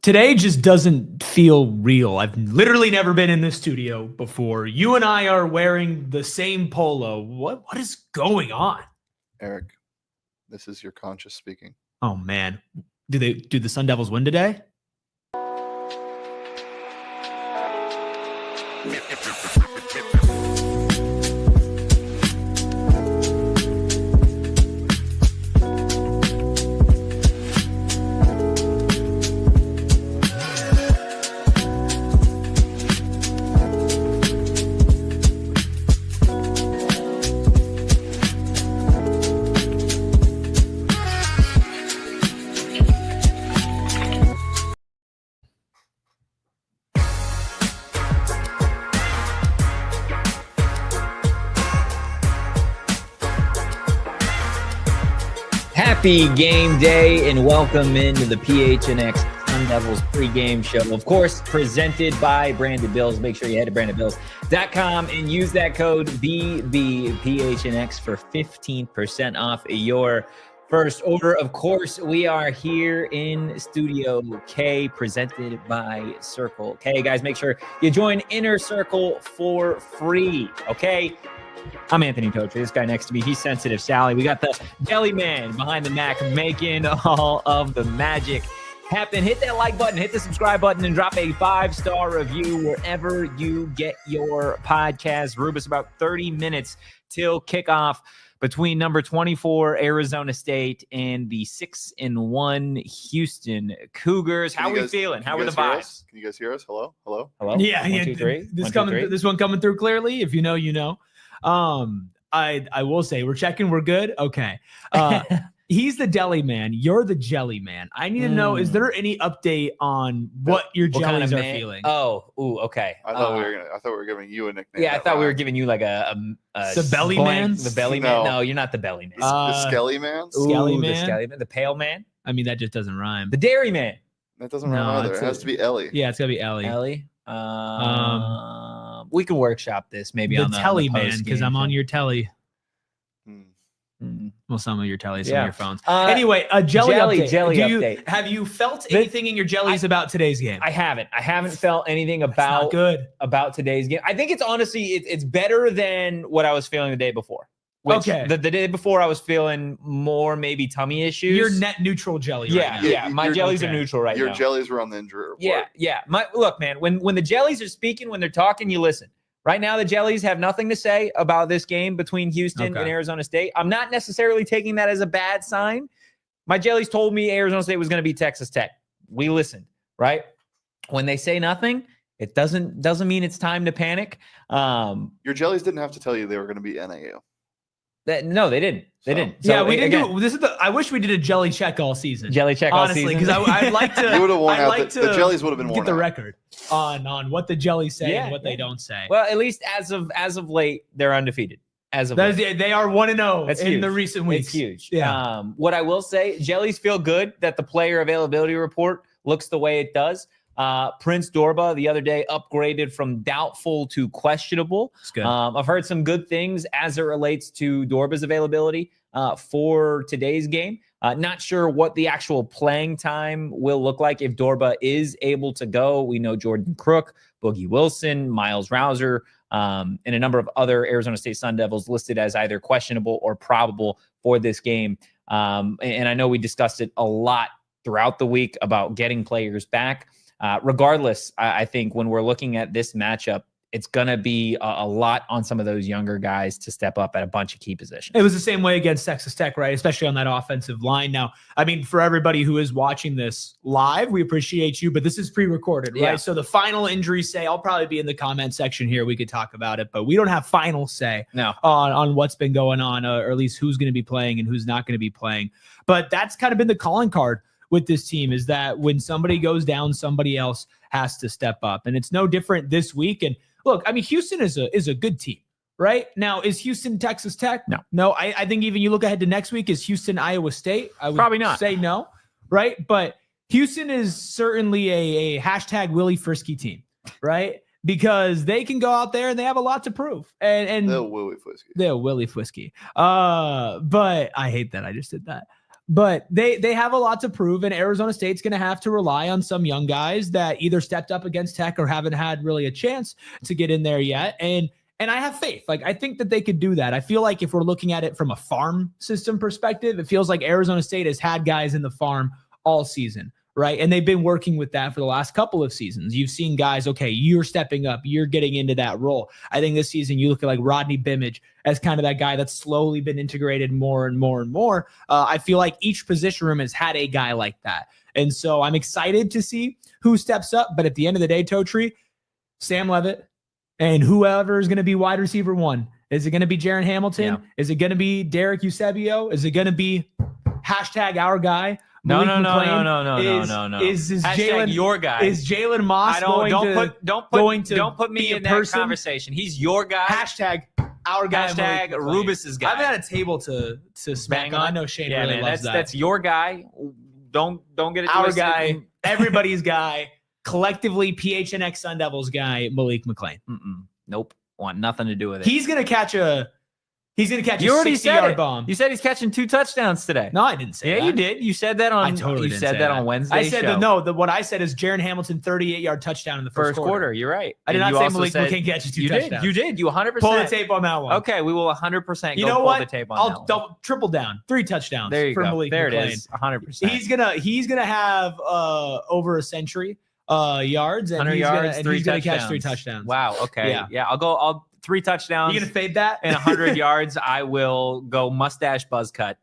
Today just doesn't feel real. I've literally never been in this studio before. You and I are wearing the same polo. What is going on? Erik, this is your conscience speaking. Oh man. Do the Sun Devils win today? Happy game day and welcome into the PHNX Sun Devils pregame show. Of course, presented by Branded Bills. Make sure you head to brandedbills.com and use that code BBPHNX for 15% off your first order. Of course, we are here in Studio K, presented by Circle K. Guys, make sure you join Inner Circle for free, okay? I'm Anthony Totri. This guy next to me, he's Sensitive Sally. We got the Jelly Man behind the Mac making all of the magic happen. Hit that like button, hit the subscribe button, and drop a 5-star review wherever you get your podcast. Rubus, about 30 minutes till kickoff between number 24 Arizona State and the 6-1 Houston Cougars. How are we feeling? How are the vibes? Can you guys hear us? Hello? Hello? Hello? Yeah, One, two, three. This one coming through clearly. If you know, you know. I will say we're checking, we're good. Okay. He's the deli man. You're the jelly man. I need to know, is there any update on what your jellies are feeling? Okay. I thought we were giving you a nickname. Yeah, I thought we were giving you like the belly man. The belly man. No, you're not the belly man. The Skelly Man? Skelly man. The Skelly man. The pale man. I mean, that just doesn't rhyme. The dairy man. That doesn't rhyme either. It has to be Ellie. Yeah, it's gotta be Ellie. Ellie. We can workshop this maybe the on the telly on the man, because I'm on your telly. Well, some of your tellies, some of your phones. Anyway, a jelly update. Update. Have you felt anything in your jellies about today's game? I haven't felt anything about today's game. I think it's honestly it's better than what I was feeling the day before. The day before I was feeling more maybe tummy issues. You're net neutral jelly. Yeah. My jellies are neutral right now. Your jellies were on the injury report. Yeah. Look, man, when the jellies are speaking, when they're talking, you listen. Right now, the jellies have nothing to say about this game between Houston and Arizona State. I'm not necessarily taking that as a bad sign. My jellies told me Arizona State was going to beat Texas Tech. We listened, right? When they say nothing, it doesn't mean it's time to panic. Your jellies didn't have to tell you they were going to beat NAU. No, they didn't. They didn't. So, we didn't do. I wish we did a jelly check all season. Jelly check all season, honestly, because I'd like to. You would have worn out. The jellies would have been worn out. Get the record on what the jellies say and what they don't say. Well, at least as of late, they're undefeated. As of late. They are 1-0 in the recent weeks. It's huge. Yeah. What I will say, jellies feel good that the player availability report looks the way it does. Prince Dorba the other day upgraded from doubtful to questionable. That's good. I've heard some good things as it relates to Dorba's availability for today's game. Not sure what the actual playing time will look like if Dorba is able to go. We know Jordan Crook, Boogie Wilson, Miles Rouser, and a number of other Arizona State Sun Devils listed as either questionable or probable for this game. And I know we discussed it a lot throughout the week about getting players back. Regardless, I think when we're looking at this matchup, it's going to be a lot on some of those younger guys to step up at a bunch of key positions. It was the same way against Texas Tech, right? Especially on that offensive line. Now, I mean, for everybody who is watching this live, we appreciate you, but this is pre-recorded, right? Yeah. So the final injury say, I'll probably be in the comment section here. We could talk about it, but we don't have final say on what's been going on, or at least who's going to be playing and who's not going to be playing. But that's kind of been the calling card with this team, is that when somebody goes down, somebody else has to step up. And it's no different this week. And look, I mean, Houston is a good team, right? Now, is Houston Texas Tech? No. I think even you look ahead to next week, is Houston Iowa State? I would probably not say no, right? But Houston is certainly a hashtag Willie Frisky team, right? Because they can go out there and they have a lot to prove. And they'll Willie Frisky. But I hate that I just did that. But they have a lot to prove, and Arizona State's going to have to rely on some young guys that either stepped up against Tech or haven't had really a chance to get in there yet. And I have faith. Like, I think that they could do that. I feel like if we're looking at it from a farm system perspective, it feels like Arizona State has had guys in the farm all season, right? And they've been working with that for the last couple of seasons. You've seen guys, okay, you're stepping up, you're getting into that role. I think this season you look at like Rodney Bimage as kind of that guy that's slowly been integrated more and more and more. I feel like each position room has had a guy like that. And so I'm excited to see who steps up. But at the end of the day, Totri, Sam Leavitt, and whoever is going to be wide receiver 1. Is it going to be Jaron Hamilton? Yeah. Is it going to be Derek Eusebio? Is it going to be #our guy? No. Is Jalen your guy? Is Jalen Moss don't put me in that conversation. He's your guy. #our guy. Rubus's guy. I've had a table to smack on. I know Shane really loves that. That's your guy. Don't get it our twisted. Guy. Everybody's guy. Collectively, PHNX Sun Devils guy, Malik McClain. Nope. Want nothing to do with it. He's gonna catch a you already said 60-yard bomb. You said he's catching 2 touchdowns today. No, I didn't say that. Yeah, you did. You said that on. I totally you said that on Wednesday. I said what I said is Jaron Hamilton 38-yard touchdown in the first quarter. You're right. I did not say Malik McClain catches 2 touchdowns. You did. You 100%. Pull the tape on that one. Okay, we will 100%. You know what? The tape on I'll double, triple down. 3 touchdowns. There you for go. Malik there McClain. it is. 100%. He's gonna have over a century yards, and 100 yards, he's gonna catch 3 touchdowns. Wow. Okay. Yeah. I'll 3 touchdowns. You gonna fade that? And 100 yards. I will go mustache buzz cut.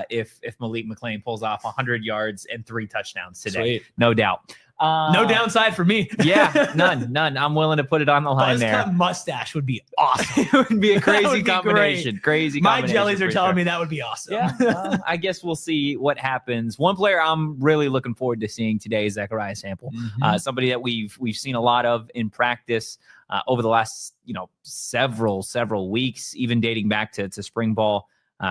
If Malik McClain pulls off 100 yards and 3 touchdowns today. Sweet. No doubt. No downside for me. Yeah, none. I'm willing to put it on the line there. Buzz cut mustache would be awesome. It would be a crazy be combination. Crazy My combination. jellies are telling me that would be awesome. Yeah, I guess we'll see what happens. One player I'm really looking forward to seeing today is Zechariah Sample. Somebody that we've seen a lot of in practice over the last several weeks, even dating back to spring ball.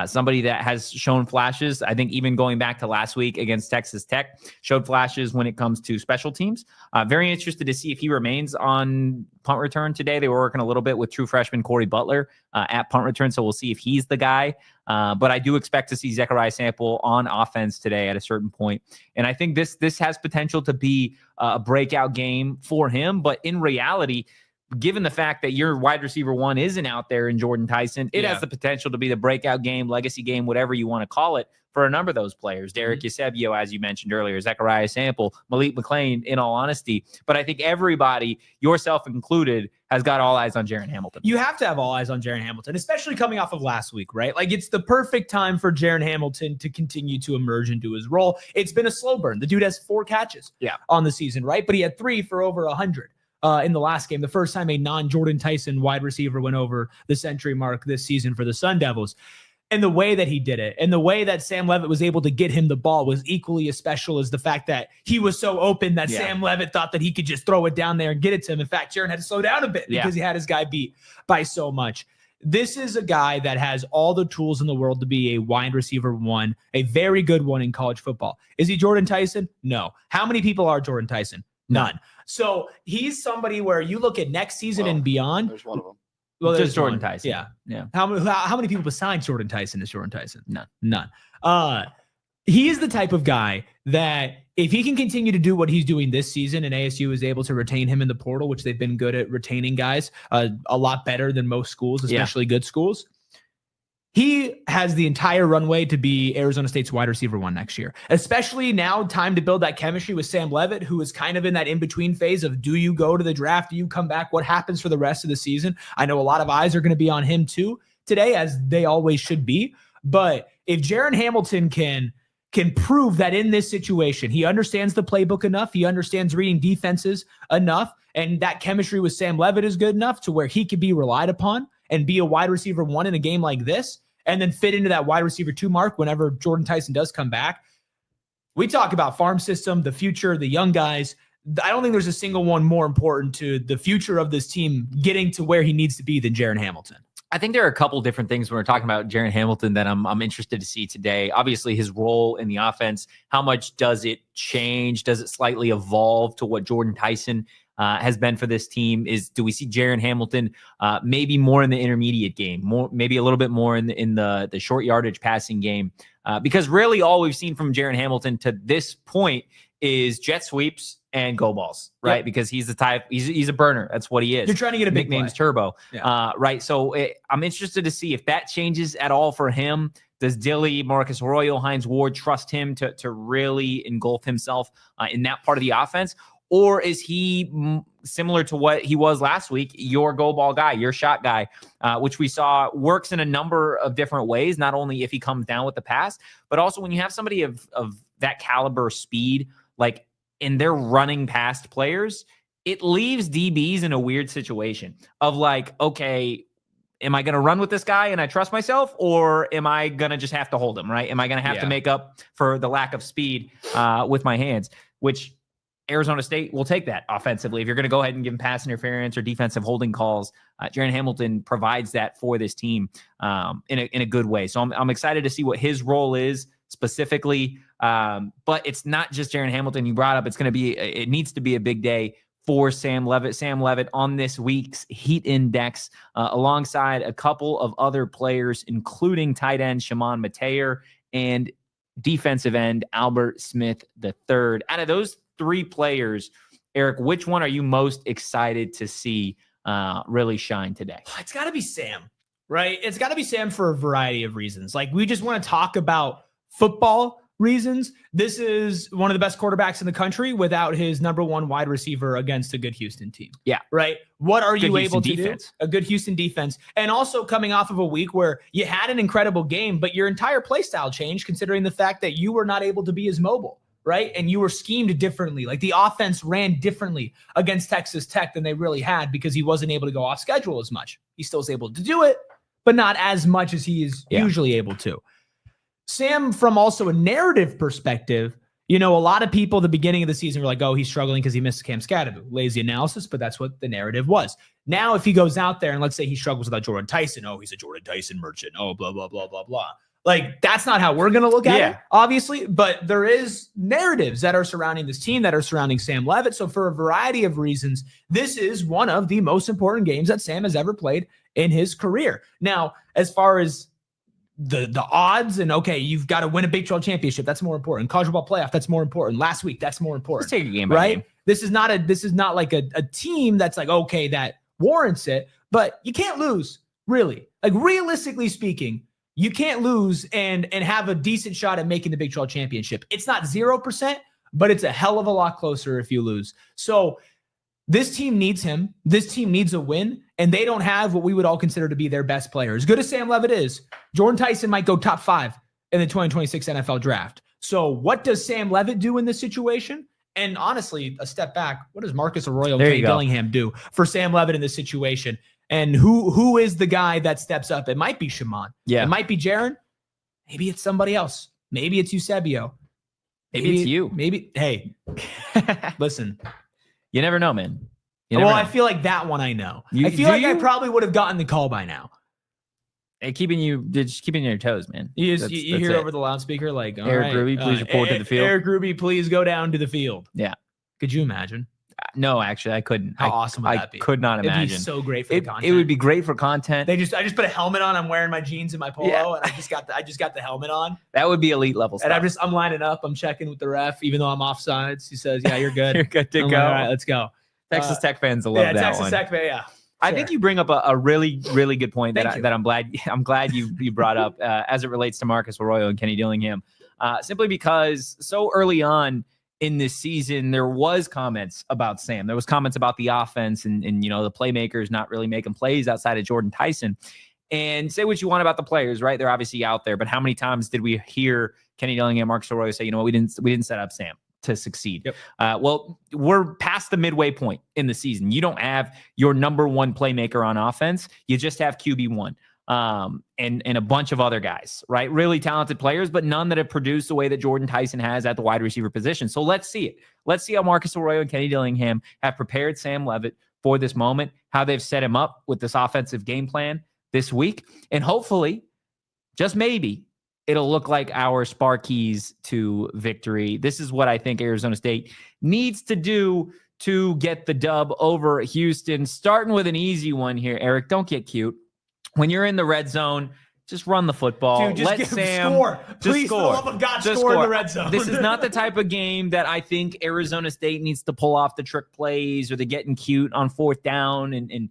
Somebody that has shown flashes, I think even going back to last week against Texas Tech, showed flashes when it comes to special teams. Very interested to see if he remains on punt return today. They were working a little bit with true freshman Corey Butler at punt return, so we'll see if he's the guy. But I do expect to see Zechariah Sample on offense today at a certain point. And I think this has potential to be a breakout game for him. But in reality, given the fact that your wide receiver 1 isn't out there in Jordan Tyson, it has the potential to be the breakout game, legacy game, whatever you want to call it, for a number of those players. Derek Eusebio, as you mentioned earlier, Zechariah Sample, Malik McClain, in all honesty. But I think everybody, yourself included, has got all eyes on Jaron Hamilton. You have to have all eyes on Jaron Hamilton, especially coming off of last week, right? Like, it's the perfect time for Jaron Hamilton to continue to emerge into his role. It's been a slow burn. The dude has 4 catches on the season, right? But he had 3 for over 100. In the last game, the first time a non-Jordan Tyson wide receiver went over the century mark this season for the Sun Devils. And the way that he did it, and the way that Sam Leavitt was able to get him the ball, was equally as special as the fact that he was so open that Sam Leavitt thought that he could just throw it down there and get it to him. In fact, Jaron had to slow down a bit because he had his guy beat by so much. This is a guy that has all the tools in the world to be a wide receiver 1, a very good one in college football. Is he Jordan Tyson? No. How many people are Jordan Tyson? None. So he's somebody where you look at next season and beyond. There's one of them. Well, just Jordan Tyson. Yeah. How many people besides Jordan Tyson is Jordan Tyson? None. He is the type of guy that if he can continue to do what he's doing this season, and ASU is able to retain him in the portal, which they've been good at retaining guys, a lot better than most schools, especially good schools. He has the entire runway to be Arizona State's wide receiver 1 next year, especially now, time to build that chemistry with Sam Leavitt, who is kind of in that in-between phase of, do you go to the draft? Do you come back? What happens for the rest of the season? I know a lot of eyes are going to be on him too today, as they always should be. But if Jaron Hamilton can prove that in this situation, he understands the playbook enough, he understands reading defenses enough, and that chemistry with Sam Leavitt is good enough to where he can be relied upon and be a wide receiver 1 in a game like this, and then fit into that wide receiver 2 mark whenever Jordan Tyson does come back. We talk about farm system, the future, the young guys. I don't think there's a single one more important to the future of this team getting to where he needs to be than Jaron Hamilton. I think there are a couple different things when we're talking about Jaron Hamilton that I'm interested to see today. Obviously, his role in the offense, how much does it change? Does it slightly evolve to what Jordan Tyson has been for this team. Do we see Jaron Hamilton maybe more in the intermediate game, maybe a little bit more in the short yardage passing game? Because really all we've seen from Jaron Hamilton to this point is jet sweeps and go balls, right? Yep. Because he's the type, he's a burner. That's what he is. You're trying to get a big nickname's play. Turbo, yeah. Right? So I'm interested to see if that changes at all for him. Does Dilly, Marcus Arroyo, Hines Ward trust him to really engulf himself in that part of the offense? Or is he similar to what he was last week, your go ball guy, your shot guy, which we saw works in a number of different ways, not only if he comes down with the pass, but also when you have somebody of that caliber speed, like, and they're running past players, it leaves DBs in a weird situation of like, okay, am I going to run with this guy and I trust myself, or am I going to just have to hold him, right? Am I going to have to make up for the lack of speed with my hands, which Arizona State will take that offensively. If you're going to go ahead and give him pass interference or defensive holding calls, Jaron Hamilton provides that for this team in a good way. So I'm excited to see what his role is specifically. But it's not just Jaron Hamilton you brought up. It needs to be a big day for Sam Leavitt. Sam Leavitt on this week's Heat Index, alongside a couple of other players, including tight end Shimon Mateer and defensive end Albert Smith III. Out of those three players, Erik, which one are you most excited to see really shine today? It's got to be Sam, right? It's got to be Sam for a variety of reasons. Like, we just want to talk about football reasons. This is one of the best quarterbacks in the country without his number one wide receiver against a good Houston team. Yeah. Right. What are you able to do? A good Houston defense. And also coming off of a week where you had an incredible game, but your entire play style changed considering the fact that you were not able to be as mobile. Right. And you were schemed differently. Like, the offense ran differently against Texas Tech than they really had because he wasn't able to go off schedule as much. He still was able to do it, but not as much as he is usually able to. Sam, from also a narrative perspective, a lot of people at the beginning of the season were like, oh, he's struggling because he missed Cam Scadaboo. Lazy analysis, but that's what the narrative was. Now, if he goes out there and let's say he struggles without Jordan Tyson, oh, he's a Jordan Tyson merchant. Oh, blah, blah, blah, blah, blah. Like, that's not how we're going to look at it, obviously. But there is narratives that are surrounding this team, that are surrounding Sam Leavitt. So for a variety of reasons, this is one of the most important games that Sam has ever played in his career. Now, as far as the odds and okay, you've got to win a Big 12 championship. That's more important. College football playoff. That's more important. Last week. That's more important. Let's take a game by right? game. This is not like a team that's like, okay, that warrants it, but you can't lose really. Like, realistically speaking, you can't lose and have a decent shot at making the Big 12 championship. It's not 0%, but it's a hell of a lot closer if you lose. So this team needs him. This team needs a win, and they don't have what we would all consider to be their best player. As good as Sam Leavitt is, Jordan Tyson might go top 5 in the 2026 NFL draft. So what does Sam Leavitt do in this situation? And honestly, a step back, what does Marcus Arroyo and Kenny Dillingham do for Sam Leavitt in this situation? And who is the guy that steps up? It might be Shimon. Yeah. It might be Jaron. Maybe it's somebody else. Maybe it's Eusebio. Maybe it's you. Maybe, hey, listen. You never know, man. I feel like that one I know. I feel like I probably would have gotten the call by now. Hey, keeping you on your toes, man. You hear over the loudspeaker like, all Eric right, Ruby, please report to the field. Eric Ruby, please go down to the field. Yeah. Could you imagine? No, actually, I couldn't. How awesome would that be? I could not imagine. It'd be so great for the content. It would be great for content. I just put a helmet on. I'm wearing my jeans and my polo, and I just got the helmet on. That would be elite level stuff. And I'm lining up. I'm checking with the ref, even though I'm offsides. He says, "Yeah, you're good. You're good to go. Like, all right, let's go." Texas Tech fans will love that Texas one. Tech fan, yeah. I think you bring up a really, really good point that I'm glad you brought up as it relates to Marcus Arroyo and Kenny Dillingham, simply because so early on in this season there was comments about Sam. There was comments about the offense and the playmakers not really making plays outside of Jordan Tyson. And say what you want about the players, right? They're obviously out there, but how many times did we hear Kenny Dillingham, Marcus Arroyo say, we didn't set up Sam to succeed? Yep. Well, we're past the midway point in the season. You don't have your number one playmaker on offense. You just have QB1 and a bunch of other guys, right? Really talented players, but none that have produced the way that Jordan Tyson has at the wide receiver position. So let's see it. Let's see how Marcus Arroyo and Kenny Dillingham have prepared Sam Leavitt for this moment, how they've set him up with this offensive game plan this week. And hopefully, just maybe, it'll look like our Sparkies to victory. This is what I think Arizona State needs to do to get the dub over Houston. Starting with an easy one here, Erik. Don't get cute. When you're in the red zone, just run the football. Dude, just let Sam score. Please, score. for the love of God, Just score in the red zone. This is not the type of game that I think Arizona State needs to pull off the trick plays or the getting cute on fourth down. And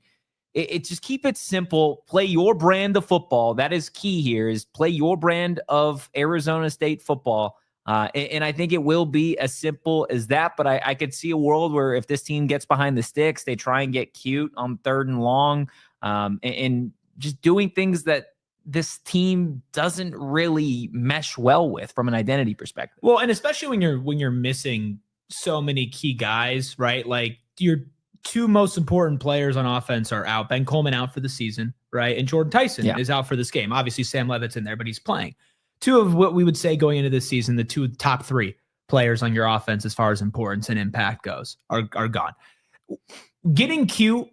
it just keep it simple. Play your brand of football. That is key here, is play your brand of Arizona State football. And I think it will be as simple as that. But I could see a world where if this team gets behind the sticks, they try and get cute on 3rd and long, and just doing things that this team doesn't really mesh well with from an identity perspective. Well, and especially when you're missing so many key guys, right? Like your 2 most important players on offense are out. Ben Coleman out for the season, right? And Jordan Tyson is out for this game. Obviously, Sam Leavitt's in there, but he's playing. 2 of what we would say going into this season, the 2 top 3 players on your offense as far as importance and impact goes are gone. Getting cute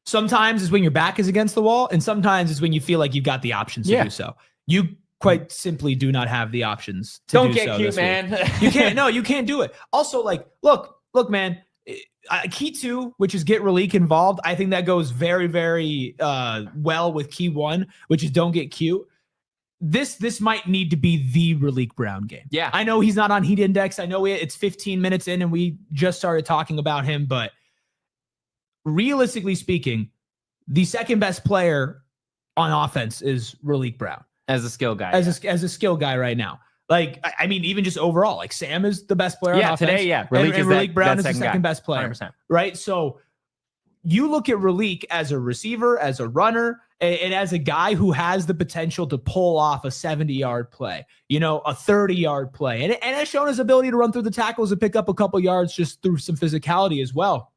sometimes is when your back is against the wall, and sometimes is when you feel like you've got the options to do so. You quite simply do not have the options to Don't do get so cute, man. You can't. No, you can't do it. Also, like, look, man. Key 2, which is get Raleek involved. I think that goes very, very well with key 1, which is don't get cute. This might need to be the Raleek Brown game. Yeah, I know he's not on Heat Index. I know it's 15 minutes in, and we just started talking about him, but realistically speaking, the second best player on offense is Raleek Brown as a skill guy, as a skill guy right now. Like, I mean, even just overall, like Sam is the best player on offense. Today, Raleek Brown is the second best player, 100%. right? So you look at Raleek as a receiver, as a runner, and as a guy who has the potential to pull off a 70-yard play, a 30-yard play, and has shown his ability to run through the tackles and pick up a couple yards just through some physicality as well.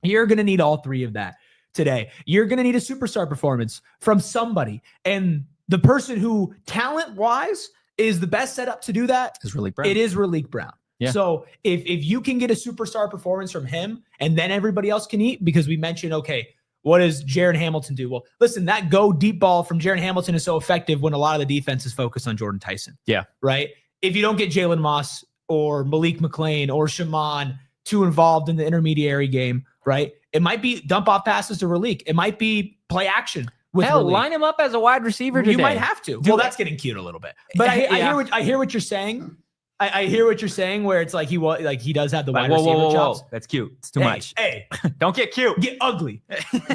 You're going to need all 3 of that today. You're going to need a superstar performance from somebody, and the person who talent-wise is the best setup to do that is Raleek Brown. It is Raleek Brown. Yeah. So if you can get a superstar performance from him, and then everybody else can eat, because we mentioned, okay, what does Jaron Hamilton do? Well, listen, that go deep ball from Jaron Hamilton is so effective when a lot of the defense is focused on Jordan Tyson. Yeah. Right? If you don't get Jalen Moss or Malik McLean or Shaman too involved in the intermediary game, right? It might be dump off passes to Raleek. It might be play action. Hell, line him up as a wide receiver today. You might have to. Well, that's getting cute a little bit. But I hear what you're saying. I hear what you're saying, where it's like he does have the wide receiver chops. That's cute. It's too much. Hey, don't get cute. Get ugly.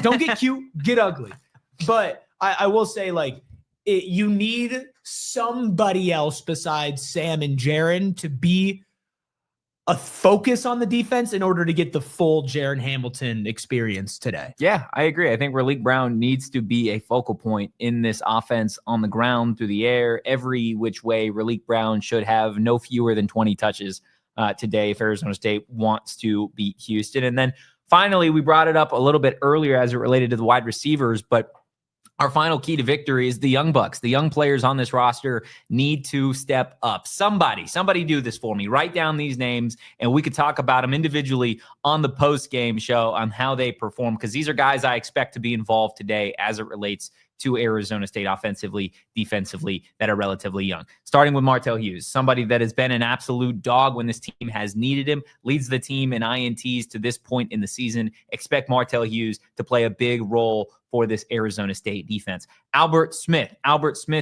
Don't get cute. Get ugly. But I will say, like, you need somebody else besides Sam and Jaron to be a focus on the defense in order to get the full Jaron Hamilton experience today. Yeah, I agree. I think Raleek Brown needs to be a focal point in this offense, on the ground, through the air, every which way. Raleek Brown should have no fewer than 20 touches today if Arizona State wants to beat Houston. And then finally, we brought it up a little bit earlier as it related to the wide receivers, but our final key to victory is the young bucks. The young players on this roster need to step up. Somebody do this for me. Write down these names, and we could talk about them individually on the post-game show on how they perform, because these are guys I expect to be involved today as it relates to Arizona State offensively, defensively, that are relatively young. Starting with Martell Hughes, somebody that has been an absolute dog when this team has needed him, leads the team in INTs to this point in the season. Expect Martell Hughes to play a big role for this Arizona State defense. Albert Smith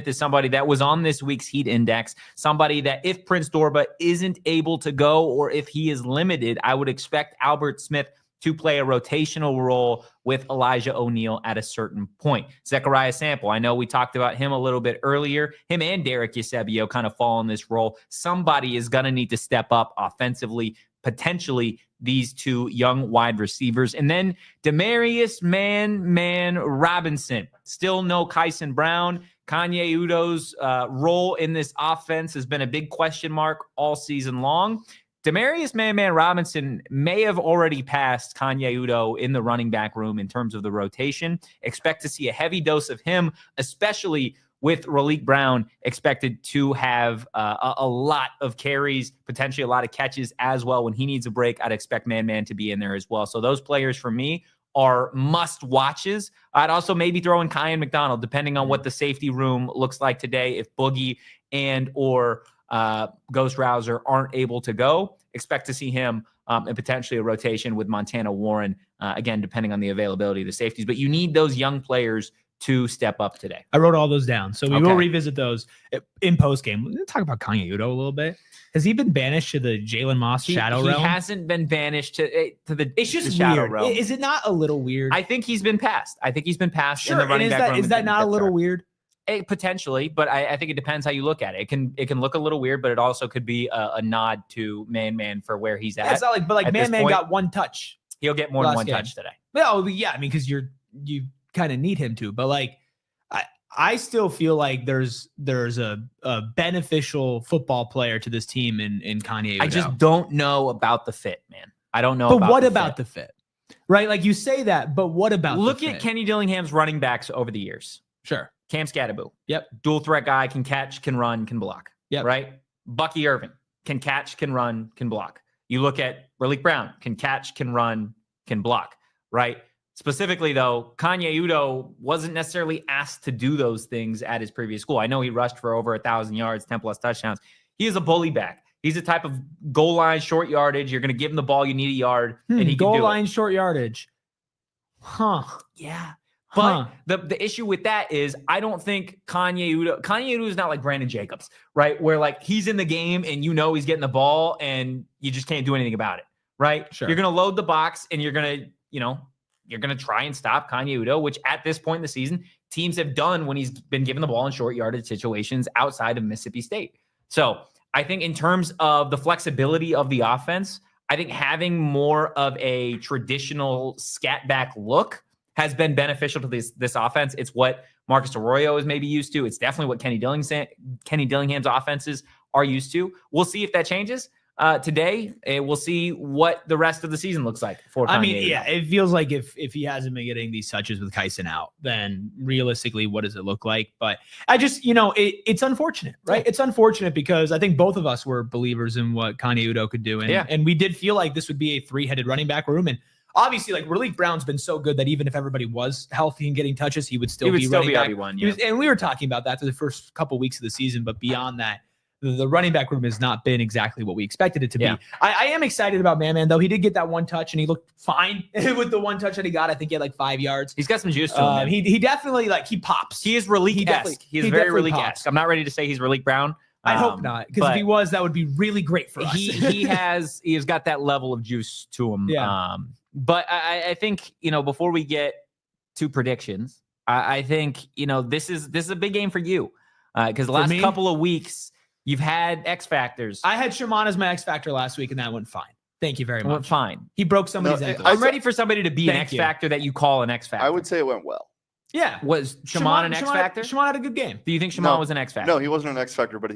is somebody that was on this week's Heat Index, somebody that if Prince Dorba isn't able to go, or if he is limited, I would expect Albert Smith to play a rotational role with Elijah O'Neal at a certain point. Zechariah Sample, I know we talked about him a little bit earlier. Him and Derek Eusebio kind of fall in this role. Somebody is going to need to step up offensively, potentially these 2 young wide receivers. And then Demarius Man Robinson. Still no Kyson Brown. Kanye Udo's role in this offense has been a big question mark all season long. Demarius Man Robinson may have already passed Kanye Udo in the running back room in terms of the rotation. Expect to see a heavy dose of him, especially with Raleek Brown expected to have a lot of carries, potentially a lot of catches as well. When he needs a break, I'd expect Man to be in there as well. So those players for me are must watches. I'd also maybe throw in Kyan McDonald, depending on what the safety room looks like today. If Boogie and or Ghost Rouser aren't able to go, expect to see him and potentially a rotation with Montana Warren, again, depending on the availability of the safeties. But you need those young players to step up today. I wrote all those down, so we will revisit those in postgame. Let's talk about Kanye Udo a little bit. Has he been banished to the Jalen Moss shadow realm? He hasn't been banished to the It's just the shadow weird. realm. Is it not a little weird? I think he's been passed. Sure. in the running back room. Is that not a little weird? Potentially, but I think it depends how you look at it. It can look a little weird, but it also could be a nod to Man for where he's at. Yeah, it's not like, but like Man got one touch. He'll get more than one touch today. Well, yeah, I mean, because you kind of need him to, but like I still feel like there's a beneficial football player to this team in Kanye Udo. I just don't know about the fit, man. I don't know. But what about the fit? Right? Like you say that, but what about look at Kenny Dillingham's running backs over the years? Sure. Cam Scatteraboo. Yep. Dual threat guy, can catch, can run, can block. Yep. Right? Bucky Irvin can catch, can run, can block. You look at Raleek Brown, can catch, can run, can block. Right? Specifically, though, Kanye Udo wasn't necessarily asked to do those things at his previous school. I know he rushed for over 1,000 yards, 10+ touchdowns. He is a bully back. He's a type of goal line, short yardage. You're going to give him the ball, you need a yard, and he can do it. Goal line, short yardage. Huh. Yeah. But the issue with that is I don't think Kanye Udo is not like Brandon Jacobs, right? Where like he's in the game and he's getting the ball and you just can't do anything about it, right? Sure. You're going to load the box and you're going to try and stop Kanye Udo, which at this point in the season, teams have done when he's been given the ball in short yardage situations outside of Mississippi State. So I think in terms of the flexibility of the offense, I think having more of a traditional scat back look has been beneficial to this offense. It's what Marcus Arroyo is maybe used to. It's definitely what Kenny Dillingham's offenses are used to. We'll see if that changes today. We'll see what the rest of the season looks like for Kanye. I mean, yeah, it feels like if he hasn't been getting these touches with Kyson out, then realistically, what does it look like? But I just, it's unfortunate, right? Yeah. It's unfortunate because I think both of us were believers in what Kanye Udo could do. And we did feel like this would be a 3-headed running back room. And obviously, like Raleek Brown's been so good that even if everybody was healthy and getting touches, he would still be running back. RB1, yeah. And we were talking about that through the first couple weeks of the season, but beyond that, the running back room has not been exactly what we expected it to be. I am excited about Man, though. He did get that one touch, and he looked fine with the one touch that he got. I think he had like 5 yards. He's got some juice to him. He definitely, he pops. He is Raleek-esque. He is very Raleek-esque. I'm not ready to say he's Raleek Brown. I hope not, because if he was, that would be really great for us. He has got that level of juice to him. Yeah. But I think, before we get to predictions, I think, this is a big game for you. Because the last couple of weeks, you've had X Factors. I had Shaman as my X Factor last week, and that went fine. Thank you very much. Went fine. He broke somebody's ankle. I'm ready for somebody to be an X Factor that you call an X Factor. I would say it went well. Yeah. Was Shaman an X Factor? Shaman had a good game. Do you think Shaman was an X Factor? No, he wasn't an X Factor, but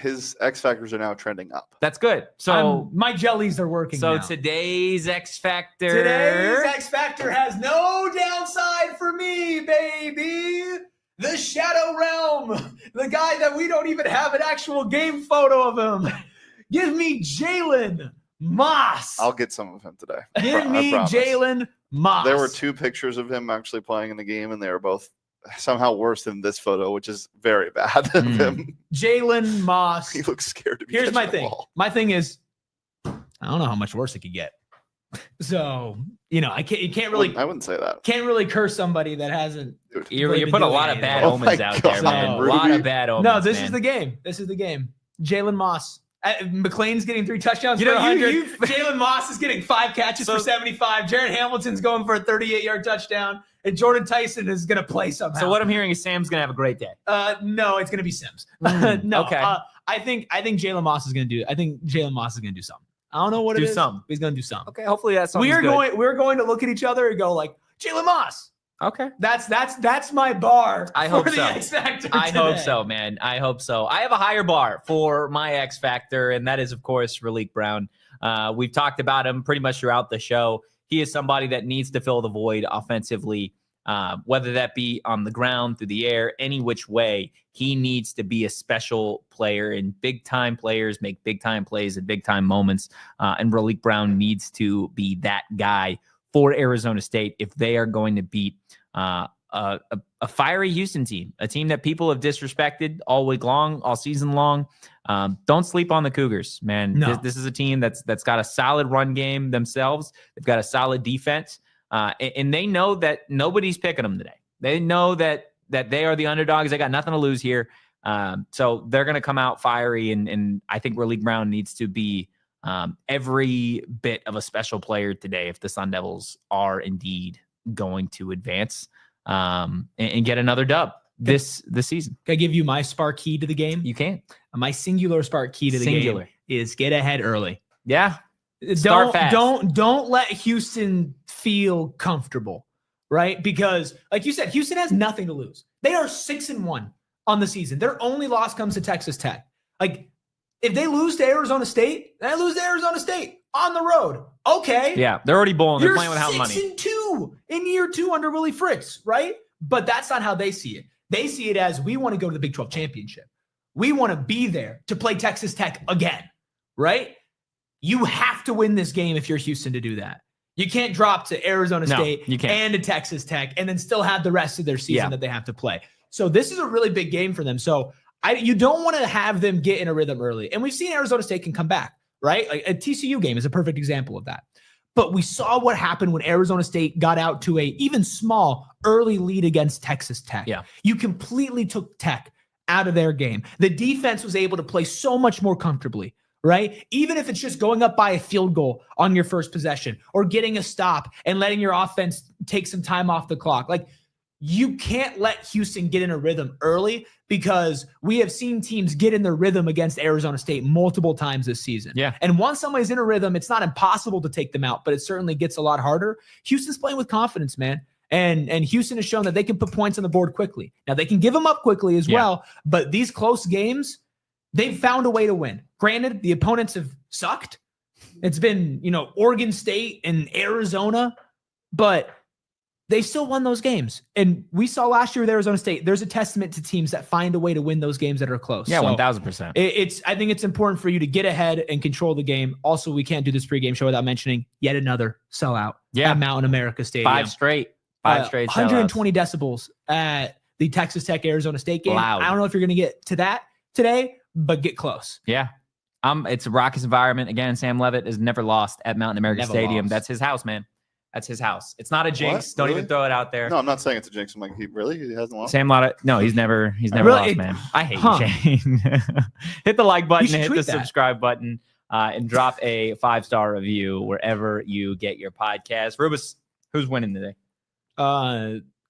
his X Factors are now trending up. That's good. So my jellies are working now. Today's X Factor. Today's X Factor has no downside for me, baby. The Shadow Realm. The guy that we don't even have an actual game photo of him. Give me Jalen Moss. I'll get some of him today. Give me Jalen Moss. There were 2 pictures of him actually playing in the game, and they were both somehow worse than this photo, which is very bad of him. Jalen Moss. He looks scared to be. Here's my thing. My thing is, I don't know how much worse it could get. So, you can't really. I wouldn't say that. Can't really curse somebody that hasn't. You put a lot of bad omens out there, man. A lot of bad omens. No, this is the game. This is the game. Jalen Moss. McLean's getting 3 touchdowns for 100. Jalen Moss is getting 5 catches for 75. Jared Hamilton's going for a 38-yard touchdown. And Jordan Tyson is going to play somehow. So what I'm hearing is Sam's going to have a great day. No, it's going to be Sims. No. Okay. I think Jalen Moss is going to do. I think Jalen Moss is going to do something. I don't know what it is. He's going to do something. Okay. Hopefully that's something. We're going to look at each other and go like Jalen Moss. Okay. That's my bar. I hope so. I hope so, man. I hope so. I have a higher bar for my X Factor, and that is, of course, Raleek Brown. We've talked about him pretty much throughout the show. He is somebody that needs to fill the void offensively, whether that be on the ground, through the air, any which way. He needs to be a special player, and big-time players make big-time plays at big-time moments, and Raleek Brown needs to be that guy for Arizona State if they are going to beat a fiery Houston team, a team that people have disrespected all week long, all season long. Don't sleep on the Cougars, man. No. This is a team that's got a solid run game themselves. They've got a solid defense, and they know that nobody's picking them today. They know that they are the underdogs. They got nothing to lose here. So they're going to come out fiery, and I think Raleigh Brown needs to be every bit of a special player today if the Sun Devils are indeed going to advance and get another dub this season. Can I give you my spark key to the game? You can. My singular spark key to the game is get ahead early. Yeah. Start fast. Don't let Houston feel comfortable, right? Because like you said, Houston has nothing to lose. They are 6-1 on the season. Their only loss comes to Texas Tech. Like, if they lose to Arizona State, they lose to Arizona State on the road. Okay. Yeah, they're already bowling. They're playing without money. 6-2 in year 2 under Willie Fritz, right? But that's not how they see it. They see it as, we want to go to the Big 12 championship. We want to be there to play Texas Tech again, right? You have to win this game if you're Houston to do that. You can't drop to Arizona State and to Texas Tech and then still have the rest of their season that they have to play. So this is a really big game for them. So you don't want to have them get in a rhythm early. And we've seen Arizona State can come back, right? Like a TCU game is a perfect example of that. But we saw what happened when Arizona State got out to a even small early lead against Texas Tech. Yeah. You completely took Tech out of their game. The defense was able to play so much more comfortably, right? Even if it's just going up by a field goal on your first possession or getting a stop and letting your offense take some time off the clock. Like, you can't let Houston get in a rhythm early, because we have seen teams get in their rhythm against Arizona State multiple times this season. Yeah. And once somebody's in a rhythm, it's not impossible to take them out, but it certainly gets a lot harder. Houston's playing with confidence, man. And Houston has shown that they can put points on the board quickly. Now, they can give them up quickly as well, but these close games, they've found a way to win. Granted, the opponents have sucked. It's been, Oregon State and Arizona, but they still won those games. And we saw last year with Arizona State, there's a testament to teams that find a way to win those games that are close. Yeah, so 1,000%. I think it's important for you to get ahead and control the game. Also, we can't do this pregame show without mentioning yet another sellout at Mountain America Stadium. 5 straight 120 decibels at the Texas Tech Arizona State game. Loud. I don't know if you're going to get to that today, but get close. Yeah. It's a raucous environment. Again, Sam Leavitt has never lost at Mountain America Stadium. That's his house, man. That's his house. It's not a jinx. What? Don't Really? even throw it out there. No, I'm not saying it's a jinx. I'm like, he hasn't lost? Sam Leavitt. No, he's never lost, man. I hate you, Shane. Hit the like button, hit the subscribe button, and drop a 5-star review wherever you get your podcast. Rubus, who's winning today?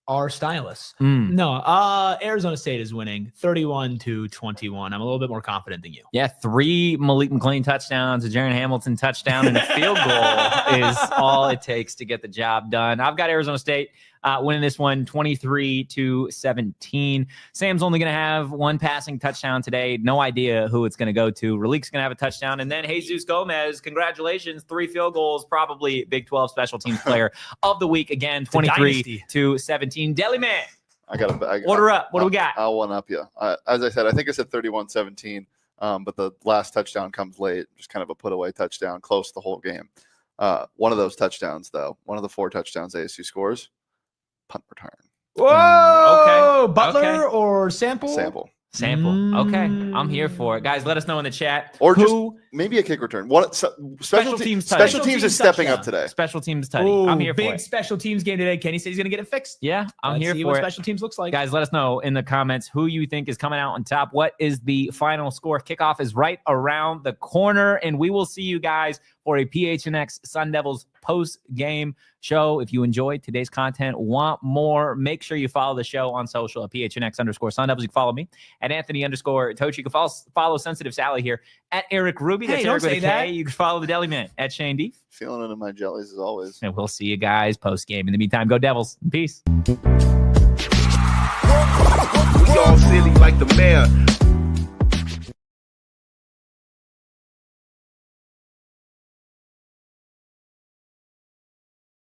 Our stylist. No, Arizona State is winning 31-21. I'm a little bit more confident than you. Yeah, 3 Malik McLean touchdowns, a Jaron Hamilton touchdown, and a field goal is all it takes to get the job done. I've got Arizona State winning this one 23-17. Sam's only going to have 1 passing touchdown today. No idea who it's going to go to. Ralik's going to have a touchdown. And then Jesus Gomez, congratulations, 3 field goals, probably Big 12 special teams player of the week. Again, 23-17. Deli Man, order up. What do we got? I'll one up you. As I said, I think I said 31-17, but the last touchdown comes late, just kind of a put away touchdown, close the whole game. One of those touchdowns, though, one of the 4 touchdowns ASU scores, punt return. Whoa! Okay. Butler or Sample? Sample. Okay, I'm here for it, guys. Let us know in the chat, or just maybe a kick return. Special teams is stepping up today. Special teams tutty. I'm here for it. Big special teams game today. Kenny said he's going to get it fixed. Yeah, I'm here for what special teams looks like. Guys, let us know in the comments who you think is coming out on top. What is the final score? Kickoff is right around the corner, and we will see you guys for a PHNX Sun Devils post-game show. If you enjoyed today's content, want more, make sure you follow the show on social at PHNX_Sun Devils. You can follow me at Anthony_Totri. You can follow Sensitive Sally here at Eric Ruby. That's Eric with a K. You can follow the Deli Man at Shane D. Feeling into my jellies as always. And we'll see you guys post-game. In the meantime, go Devils. Peace. We all silly like the mayor.